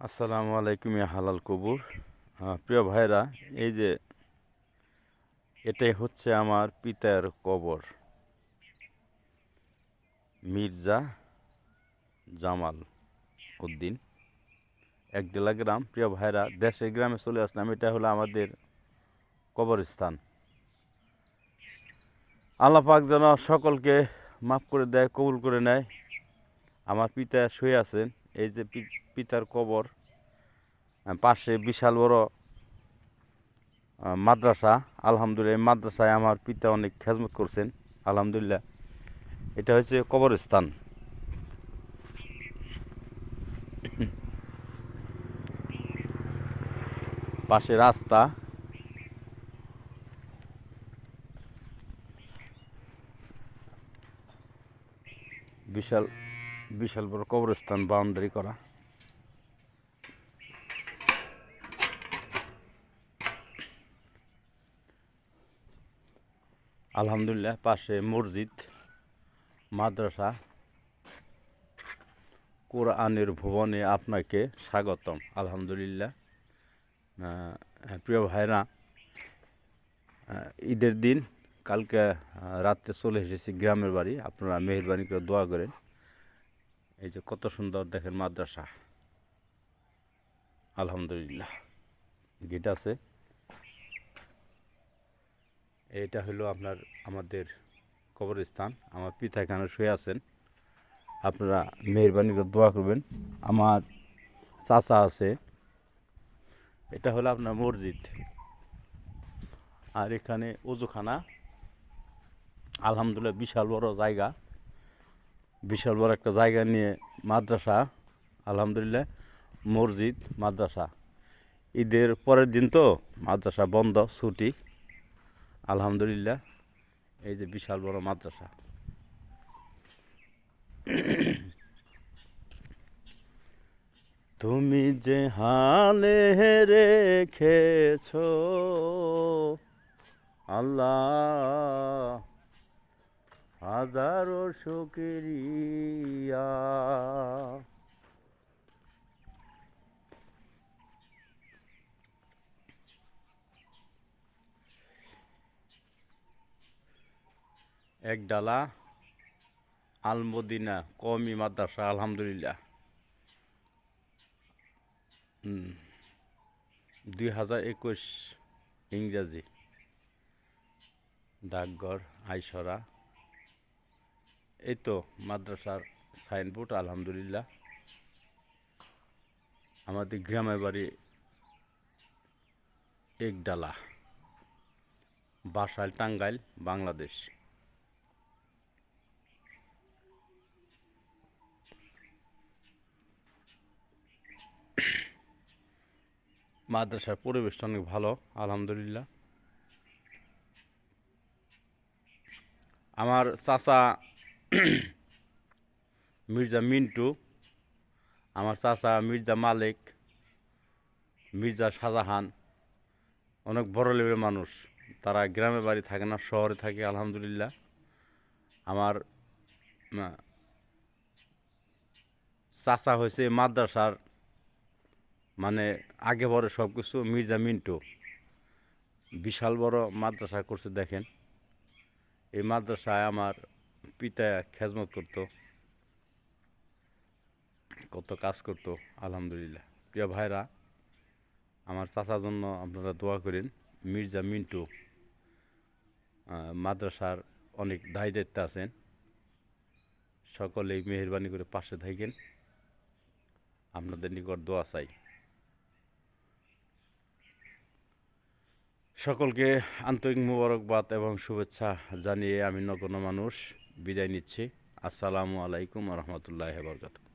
আসসালামু আলাইকুম ইয়া হালাল কবুর। প্রিয় ভাইরা, এই যে এটাই হচ্ছে আমার পিতার কবর, মির্জা জামাল উদ্দিন, একডেলা গ্রাম। প্রিয় ভাইরা, দেশের গ্রামে চলে আসলাম। এটা হলো আমাদের কবরস্থান। আল্লাহ পাক যেন সকলকে মাফ করে দেয়, কবুল করে নেয়। আমার পিতা শুয়ে আছেন, এই যে পিতার কবর। পাশে বিশাল বড় মাদ্রাসা। আলহামদুলিল্লাহ, এই মাদ্রাসায় আমার পিতা অনেক খেজমত করছেন। আলহামদুলিল্লাহ, এটা হচ্ছে কবরস্থান। পাশে রাস্তা, বিশাল বিশাল বড় কবরস্থান, বাউন্ডারি করা। আলহামদুলিল্লাহ, পাশে মসজিদ, মাদ্রাসা। কোরআনের ভুবনে আপনাকে স্বাগতম। আলহামদুলিল্লাহ। প্রিয় ভাইরা, ঈদের দিন কালকে রাত্রে চলে এসেছি গ্রামের বাড়ি। আপনারা মেহেরবানি করে দোয়া করেন। এই যে কত সুন্দর দেখেন মাদ্রাসা। আলহামদুলিল্লাহ, গেট আছে। এটা হলো আমাদের কবরস্থান। আমার পিতা এখানে শুয়ে আছেন। আপনারা মেহেরবানি করে দোয়া করবেন। আমার চাচা আছে। এটা হলো আপনার মসজিদ, আর এখানে ওযুখানা। আলহামদুলিল্লাহ, বিশাল বড় জায়গা, বিশাল বড় একটা জায়গা নিয়ে মাদ্রাসা। আলহামদুলিল্লাহ, মসজিদ, মাদ্রাসা। ঈদের পরের দিন তো মাদ্রাসা বন্ধ, ছুটি। আলহামদুলিল্লাহ, এই যে বিশাল বড় মাদ্রাসা। তুমি যে হালে রেখেছ আল্লাহ, হাজারো শুকরিয়া। একডালা আলমদিনা কওমি মাদ্রাসা। আলহামদুলিল্লাহ, 2021 ইংরাজি। ডাকঘর আইসরা। এই তো মাদ্রাসার সাইনবোর্ড। আলহামদুলিল্লাহ, আমাদের গ্রামের বাড়ি একডালা, বাসাইল, টাঙ্গাইল, বাংলাদেশ। মাদ্রাসার পরিবেশটা অনেক ভালো। আলহামদুলিল্লাহ, আমার চাচা মির্জা মিন্টু, আমার চাচা মির্জা মালিক, মির্জা শাহজাহান অনেক বড় লেভেলের মানুষ। তারা গ্রামে বাড়ি থাকে না, শহরে থাকে। আলহামদুলিল্লাহ, আমার চাচা হয়েছে মাদ্রাসার মানে আগে বড় সব কিছু। মির্জা মিন্টু বিশাল বড় মাদ্রাসা করছে, দেখেন। এই মাদ্রাসায় আমার পিতা খেজমত করত, কত কাজ করত। আলহামদুলিল্লাহ, প্রিয় ভাইরা, আমার চাচার জন্য আপনারা দোয়া করেন। মির্জা মিন্টু মাদ্রাসার অনেক দায়ী দায়িত্ব আছেন। সকলেই মেহেরবানি করে পাশে থাকেন। আপনাদের নিকট দোয়া চাই। সকলকে আন্তরিক মোবারকবাদ এবং শুভেচ্ছা জানিয়ে আমি নগণ্য মানুষ বিদায় নিচ্ছি। আসসালামু আলাইকুম রহমতুল্লাহ বরকাতুহু।